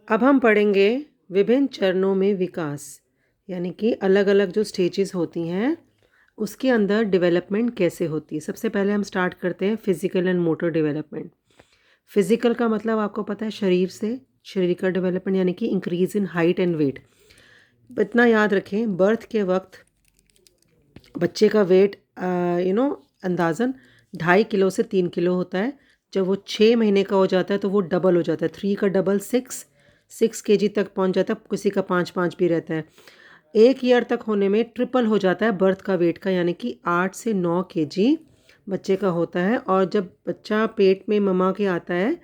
अब हम पढ़ेंगे विभिन्न चरणों में विकास, यानी कि अलग अलग जो स्टेजेस होती हैं उसके अंदर डेवलपमेंट कैसे होती है। सबसे पहले हम स्टार्ट करते हैं physical and motor development. Physical का मतलब आपको पता है शरीर का डेवलपमेंट, यानी कि increase in height and weight. इतना याद रखें, बर्थ के वक्त बच्चे का वेट अंदाज़न 2.5 किलो से 3 किलो होता है। जब वो 6 महीने का हो जाता है तो वो डबल हो जाता है, 3 का डबल 6 kg तक पहुंच जाता है, किसी का 5 भी रहता है। 1 ईयर तक होने में ट्रिपल हो जाता है बर्थ का वेट का, यानी कि 8 से 9 kg बच्चे का होता है। और जब बच्चा पेट में मम्मा के आता है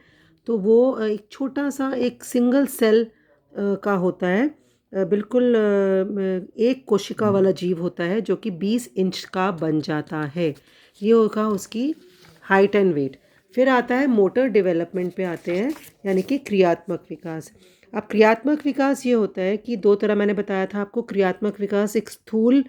तो वो एक छोटा सा एक सिंगल सेल का होता है, बिल्कुल एक कोशिका वाला जीव होता है जो कि 20 इंच का बन जाता है। ये होगा उसकी हाइट एंड वेट। फिर आता है मोटर डेवलपमेंट पे आते हैं, यानी कि क्रियात्मक विकास। अब क्रियात्मक विकास ये होता है कि दो तरह मैंने बताया था आपको। क्रियात्मक विकास एक स्थूल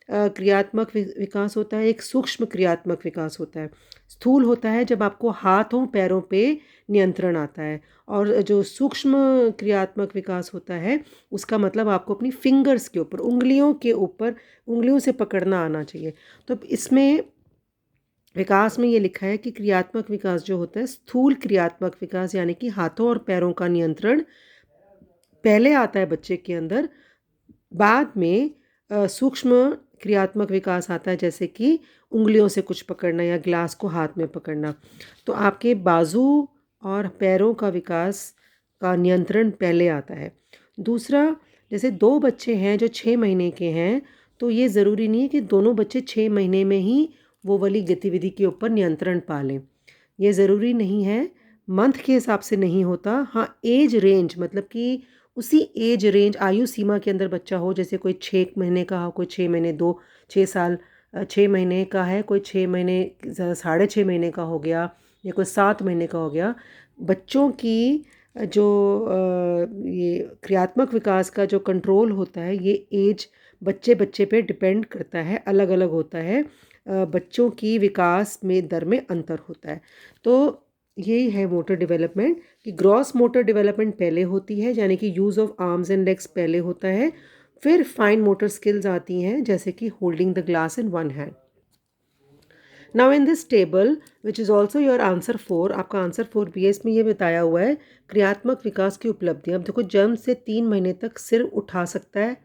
क्रियात्मक विकास होता है, एक सूक्ष्म क्रियात्मक विकास होता है। स्थूल होता है जब आपको हाथों पैरों पे नियंत्रण आता है, और जो सूक्ष्म क्रियात्मक विकास होता है उसका मतलब आपको अपनी फिंगर्स के ऊपर, उंगलियों के ऊपर, उंगलियों से पकड़ना आना चाहिए। तो इसमें विकास में ये लिखा है कि क्रियात्मक विकास जो होता है, स्थूल क्रियात्मक विकास यानी कि हाथों और पैरों का नियंत्रण पहले आता है बच्चे के अंदर। बाद में सूक्ष्म क्रियात्मक विकास आता है, जैसे कि उंगलियों से कुछ पकड़ना या ग्लास को हाथ में पकड़ना। तो आपके बाजू और पैरों का विकास का नियंत्रण पहले आता है। दूसरा, जैसे दो बच्चे हैं जो 6 महीने के हैं, तो ये ज़रूरी नहीं है कि दोनों बच्चे 6 महीने में ही वो वाली गतिविधि के ऊपर नियंत्रण पा लें। ये ज़रूरी नहीं है, मंथ के हिसाब से नहीं होता। हाँ, एज रेंज मतलब कि उसी एज रेंज आयु सीमा के अंदर बच्चा हो, जैसे कोई 6 महीने का हो, कोई 6 महीने, 2 6 साल 6 महीने का है, कोई 6 महीने 6.5 महीने का हो गया, या कोई 7 महीने का हो गया। बच्चों की जो ये क्रियात्मक विकास का जो कंट्रोल होता है, ये एज बच्चे बच्चे पे डिपेंड करता है, अलग अलग होता है। बच्चों की विकास में दर में अंतर होता है। तो यही है मोटर डेवलपमेंट कि ग्रॉस मोटर डेवलपमेंट पहले होती है, यानी कि use of arms and legs पहले होता है। फिर फाइन मोटर स्किल्स आती हैं, जैसे कि holding the glass in one hand. Now in this table which is also your answer 4, आपका आंसर 4 भी है, इसमें ये बताया हुआ है क्रियात्मक विकास की उपलब्धियाँ। अब देखो, जन्म से 3 महीने तक सिर उठा सकता है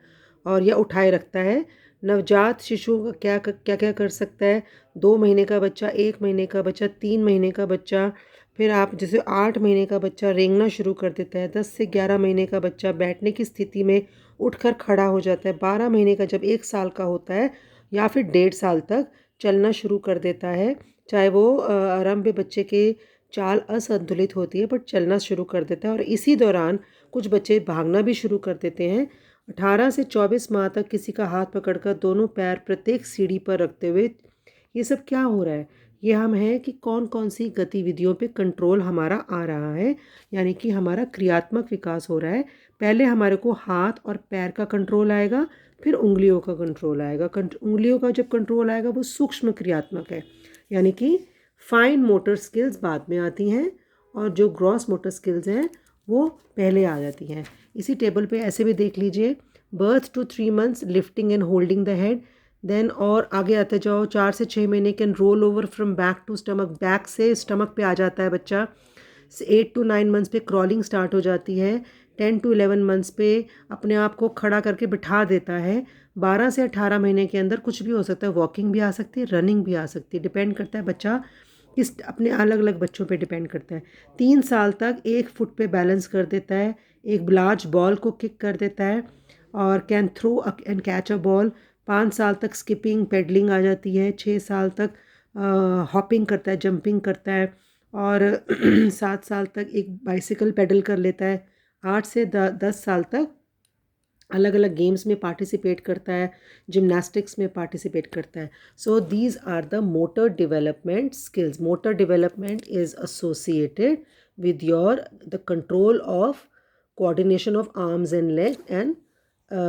और या उठाए रखता है। नवजात शिशु क्या क्या क्या कर सकता है? 2 महीने का बच्चा, 1 महीने का बच्चा, 3 महीने का बच्चा। फिर आप जैसे 8 महीने का बच्चा रेंगना शुरू कर देता है, 10 से 11 महीने का बच्चा बैठने की स्थिति में उठकर खड़ा हो जाता है, 12 महीने का जब 1 साल का होता है, या फिर 1.5 साल तक चलना शुरू कर देता है। चाहे वो आरंभ में बच्चे के चाल असंतुलित होती है, बट चलना शुरू कर देता है। और इसी दौरान कुछ बच्चे भागना भी शुरू कर देते हैं। 18 से 24 माह तक किसी का हाथ पकड़कर दोनों पैर प्रत्येक सीढ़ी पर रखते हुए, ये सब क्या हो रहा है? ये हम हैं कि कौन कौन सी गतिविधियों पे कंट्रोल हमारा आ रहा है, यानी कि हमारा क्रियात्मक विकास हो रहा है। पहले हमारे को हाथ और पैर का कंट्रोल आएगा, फिर उंगलियों का कंट्रोल आएगा। उंगलियों का जब कंट्रोल आएगा वो सूक्ष्म क्रियात्मक है, यानी कि फाइन मोटर स्किल्स बाद में आती हैं, और जो ग्रॉस मोटर स्किल्स हैं वो पहले आ जाती हैं। इसी टेबल पे ऐसे भी देख लीजिए, birth to 3 months lifting and holding the head. Then और आगे आते जाओ, 4 से 6 महीने can roll over from back to stomach, back से स्टमक पे आ जाता है बच्चा। 8 to 9 मंथ्स पे क्रॉलिंग स्टार्ट हो जाती है। 10 to 11 मंथ्स पे अपने आप को खड़ा करके बिठा देता है। 12 से 18 महीने के अंदर कुछ भी हो सकता है, वॉकिंग भी आ सकती है, रनिंग भी आ सकती है, डिपेंड करता है बच्चा किस, अपने अलग अलग बच्चों पे डिपेंड करता है। 3 साल तक 1 फुट पे बैलेंस कर देता है, एक लार्ज बॉल को किक कर देता है, और can throw and catch a ball. 5 साल तक स्किपिंग पेडलिंग आ जाती है। 6 साल तक हॉपिंग करता है, जंपिंग करता है, और 7 साल तक एक बाइसिकल पेडल कर लेता है। 8 से 10 साल तक अलग अलग गेम्स में पार्टिसिपेट करता है, जिमनास्टिक्स में पार्टिसिपेट करता है। So these are the motor development skills. Motor development is associated with your the control of coordination of arms and leg and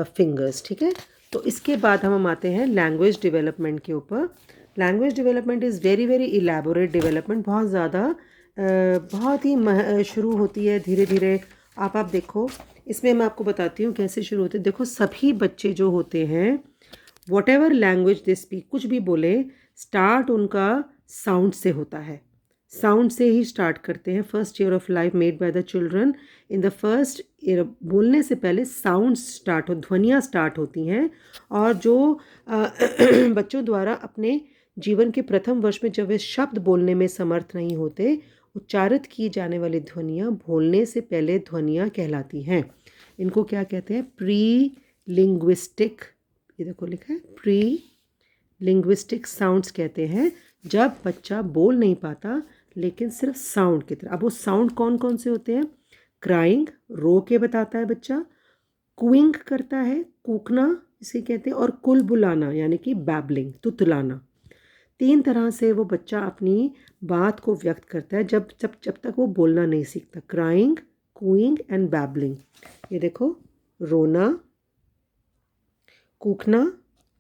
fingers. ठीक है, तो इसके बाद हम आते हैं लैंग्वेज डेवलपमेंट के ऊपर। Language development is very very elaborate development, बहुत ज़्यादा बहुत ही शुरू होती है धीरे धीरे, आप देखो, इसमें मैं आपको बताती हूँ कैसे शुरू होते हैं। देखो, सभी बच्चे जो होते हैं, what ever language they speak, कुछ भी बोले, स्टार्ट उनका साउंड से होता है। साउंड से ही स्टार्ट करते हैं। First year of life made by the children, in the first year बोलने से पहले साउंड स्टार्ट हो, ध्वनियाँ स्टार्ट होती हैं। और जो बच्चों द्वारा अपने जीवन के प्रथम वर्ष में जब वे शब्द बोलने में समर्थ नहीं होते, उच्चारित की जाने वाली ध्वनियाँ बोलने से पहले ध्वनियाँ कहलाती हैं। इनको क्या कहते हैं? प्री लिंग्विस्टिक, ये देखो लिखा है प्री लिंग्विस्टिक साउंड्स कहते हैं। जब बच्चा बोल नहीं पाता लेकिन सिर्फ साउंड की तरह। अब वो साउंड कौन कौन से होते हैं? क्राइंग, रो के बताता है बच्चा। कूइंग करता है, कूकना इसे कहते हैं। और कुल बुलाना यानी कि बैबलिंग, तुतलाना। 3 तरह से वो बच्चा अपनी बात को व्यक्त करता है जब तक वो बोलना नहीं सीखता। Crying, cooing and babbling. ये देखो, रोना, कूकना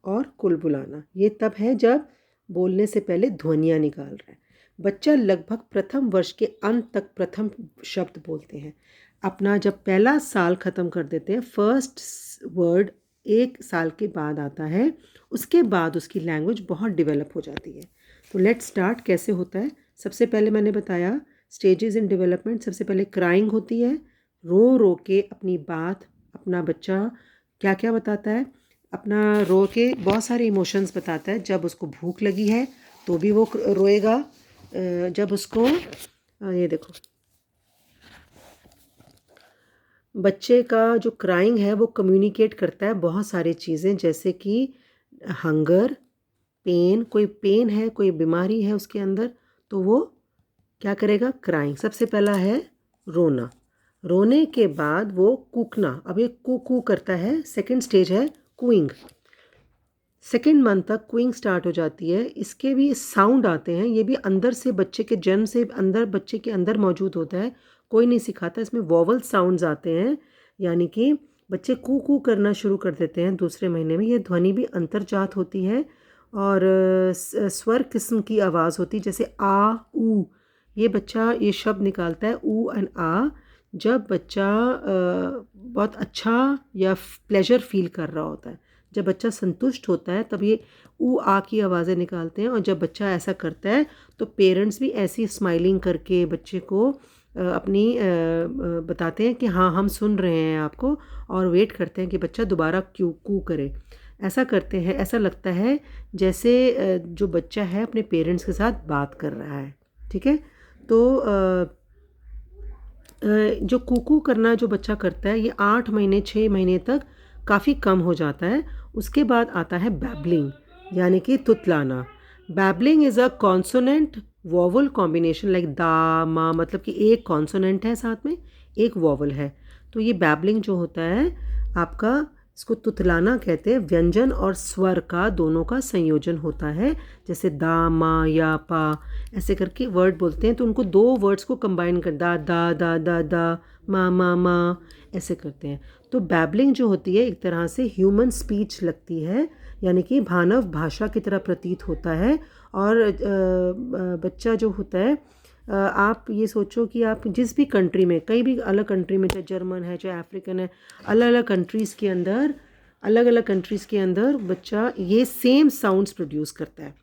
और कुलबुलाना, ये तब है जब बोलने से पहले ध्वनियाँ निकाल रहा है। बच्चा लगभग प्रथम वर्ष के अंत तक प्रथम शब्द बोलते हैं। अपना जब पहला साल ख़त्म कर देते हैं, फर्स्ट वर्ड 1 साल के बाद आता है। उसके बाद उसकी लैंग्वेज बहुत डेवलप हो जाती है। तो लेट्स स्टार्ट, कैसे होता है। सबसे पहले मैंने बताया स्टेजेस इन डेवलपमेंट। सबसे पहले क्राइंग होती है, रो रो के अपनी बात, अपना बच्चा क्या क्या बताता है, अपना रो के बहुत सारे इमोशंस बताता है। जब उसको भूख लगी है तो भी वो रोएगा। जब उसको ये देखो, बच्चे का जो क्राइंग है वो कम्युनिकेट करता है बहुत सारी चीज़ें, जैसे कि हंगर, पेन, कोई पेन है, कोई बीमारी है उसके अंदर, तो वो क्या करेगा? क्राइंग। सबसे पहला है रोना। रोने के बाद वो कूकना, अब ये कू करता है। सेकंड स्टेज है कूइंग। सेकेंड मंथ तक क्विंग स्टार्ट हो जाती है। इसके भी साउंड आते हैं, ये भी अंदर से, बच्चे के जन्म से अंदर, बच्चे के अंदर मौजूद होता है, कोई नहीं सिखाता। इसमें वॉवल साउंड्स आते हैं, यानी कि बच्चे कू करना शुरू कर देते हैं दूसरे महीने में। ये ध्वनि भी अंतर्जात होती है और स्वर किस्म की आवाज़ होती है, जैसे आ, ऊ। ये बच्चा ये शब्द निकालता है, ऊ एंड आ, जब बच्चा बहुत अच्छा या प्लेजर फील कर रहा होता है। जब बच्चा संतुष्ट होता है तब ये ऊ आ की आवाज़ें निकालते हैं। और जब बच्चा ऐसा करता है तो पेरेंट्स भी ऐसी स्माइलिंग करके बच्चे को अपनी बताते हैं कि हाँ, हम सुन रहे हैं आपको, और वेट करते हैं कि बच्चा दोबारा क्यों कू करे। ऐसा करते हैं, ऐसा लगता है जैसे जो बच्चा है अपने पेरेंट्स के साथ बात कर रहा है। ठीक है, तो जो कूकू करना जो बच्चा करता है, ये 8 महीने 6 महीने तक काफ़ी कम हो जाता है। उसके बाद आता है बैबलिंग, यानी कि तुतलाना। Babbling is a consonant vowel combination, like दा, मा, मतलब कि एक कॉन्सोनेंट है साथ में एक वॉवल है। तो ये बैबलिंग जो होता है आपका, इसको तुतलाना कहते हैं। व्यंजन और स्वर का दोनों का संयोजन होता है, जैसे दा, मा या पा, ऐसे करके वर्ड बोलते हैं। तो उनको 2 वर्ड्स को कंबाइन कर, दा दा दा दा दा, मा, ऐसे करते हैं। तो बैबलिंग जो होती है एक तरह से ह्यूमन स्पीच लगती है, यानी कि मानव भाषा की तरह प्रतीत होता है। और बच्चा जो होता है, आप ये सोचो कि आप जिस भी कंट्री में, कई भी अलग कंट्री में, चाहे जर्मन है चाहे अफ्रीकन है, अलग अलग कंट्रीज़ के अंदर, बच्चा ये सेम साउंड्स प्रोड्यूस करता है।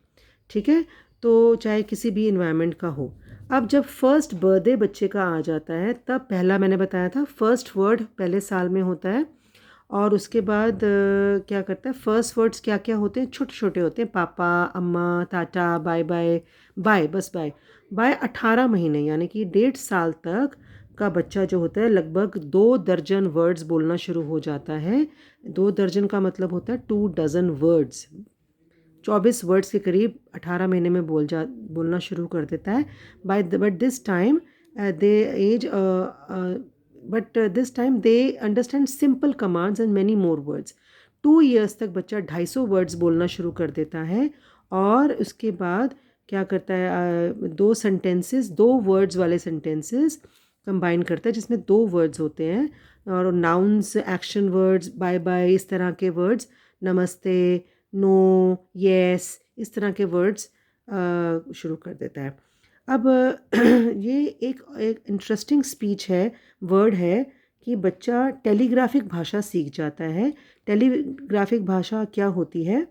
ठीक है, तो चाहे किसी भी इन्वायरमेंट का हो। अब जब फर्स्ट बर्थडे बच्चे का आ जाता है, तब पहला मैंने बताया था फर्स्ट वर्ड पहले साल में होता है। और उसके बाद क्या करता है, फर्स्ट वर्ड्स क्या क्या होते हैं? छोटे छोटे होते हैं, पापा, अम्मा, टाटा, बाय बाय। बाय, बस बाय। बाय 18 महीने यानी कि 1.5 साल तक का बच्चा जो होता है लगभग 2 दर्जन वर्ड्स बोलना शुरू हो जाता है। 2 दर्जन का मतलब होता है 2 डजन वर्ड्स। 24 वर्ड्स के करीब 18 महीने में बोलना शुरू कर देता है। But this time they as but this time they understand simple commands and many more words. 2 years तक बच्चा 250 वर्ड्स बोलना शुरू कर देता है। और उसके बाद क्या करता है, 2 सेंटेंसेस, 2 वर्ड्स वाले सेंटेंसेस कंबाइन करता है, जिसमें 2 वर्ड्स होते हैं। और nouns, action words, bye bye, इस तरह के वर्ड्स, नमस्ते, नो, येस, इस तरह के वर्ड्स शुरू कर देता है। अब ये एक इंटरेस्टिंग स्पीच है, वर्ड है, कि बच्चा टेलीग्राफिक भाषा सीख जाता है। टेलीग्राफिक भाषा क्या होती है?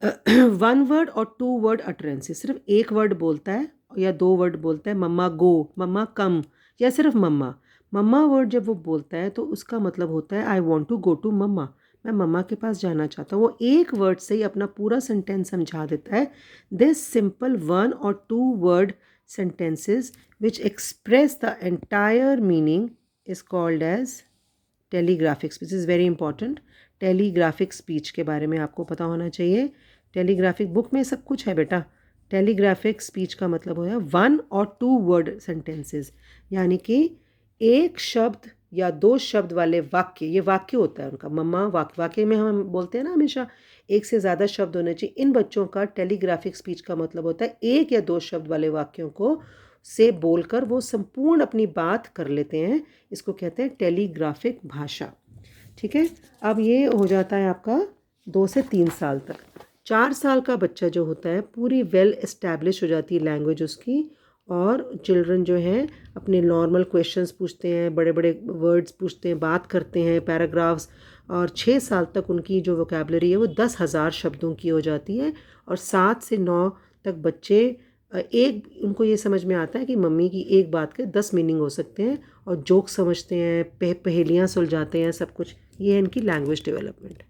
वन वर्ड और टू वर्ड अटरेंसेस, सिर्फ एक वर्ड बोलता है या दो वर्ड बोलता है। मम्मा गो, मम्मा कम, या सिर्फ मम्मा। मम्मा वर्ड जब वो बोलता है तो उसका मतलब होता है I want to go to mama, मैं मम्मा के पास जाना चाहता हूँ। वो एक वर्ड से ही अपना पूरा सेंटेंस समझा देता है। दिस सिंपल वन और two word sentences which express the entire meaning is called as telegraphic speech. This is very important. Telegraphic speech के बारे में आपको पता होना चाहिए। टेलीग्राफिक बुक में सब कुछ है बेटा। टेलीग्राफिक स्पीच का मतलब है वन और टू वर्ड सेंटेंसेस, यानी कि एक शब्द या दो शब्द वाले वाक्य, ये वाक्य होता है उनका। मम्मा वाक्य में हम बोलते हैं ना हमेशा एक से ज़्यादा शब्द होने चाहिए। इन बच्चों का टेलीग्राफिक स्पीच का मतलब होता है एक या दो शब्द वाले वाक्यों को से बोलकर वो संपूर्ण अपनी बात कर लेते हैं। इसको कहते हैं टेलीग्राफिक भाषा। ठीक है, अब ये हो जाता है आपका 2 से 3 साल तक। 4 साल का बच्चा जो होता है पूरी वेल एस्टैब्लिश हो जाती है लैंग्वेज उसकी, और चिल्ड्रन जो हैं अपने नॉर्मल क्वेश्चंस पूछते हैं, बड़े बड़े वर्ड्स पूछते हैं, बात करते हैं, पैराग्राफ्स। और 6 साल तक उनकी जो वोकैबलरी है वो 10,000 शब्दों की हो जाती है। और 7 से 9 तक बच्चे एक उनको ये समझ में आता है कि मम्मी की एक बात के 10 मीनिंग हो सकते हैं, और जोक समझते हैं, पहेलियाँ सुलझाते हैं, सब कुछ। ये है इनकी लैंग्वेज डेवलपमेंट।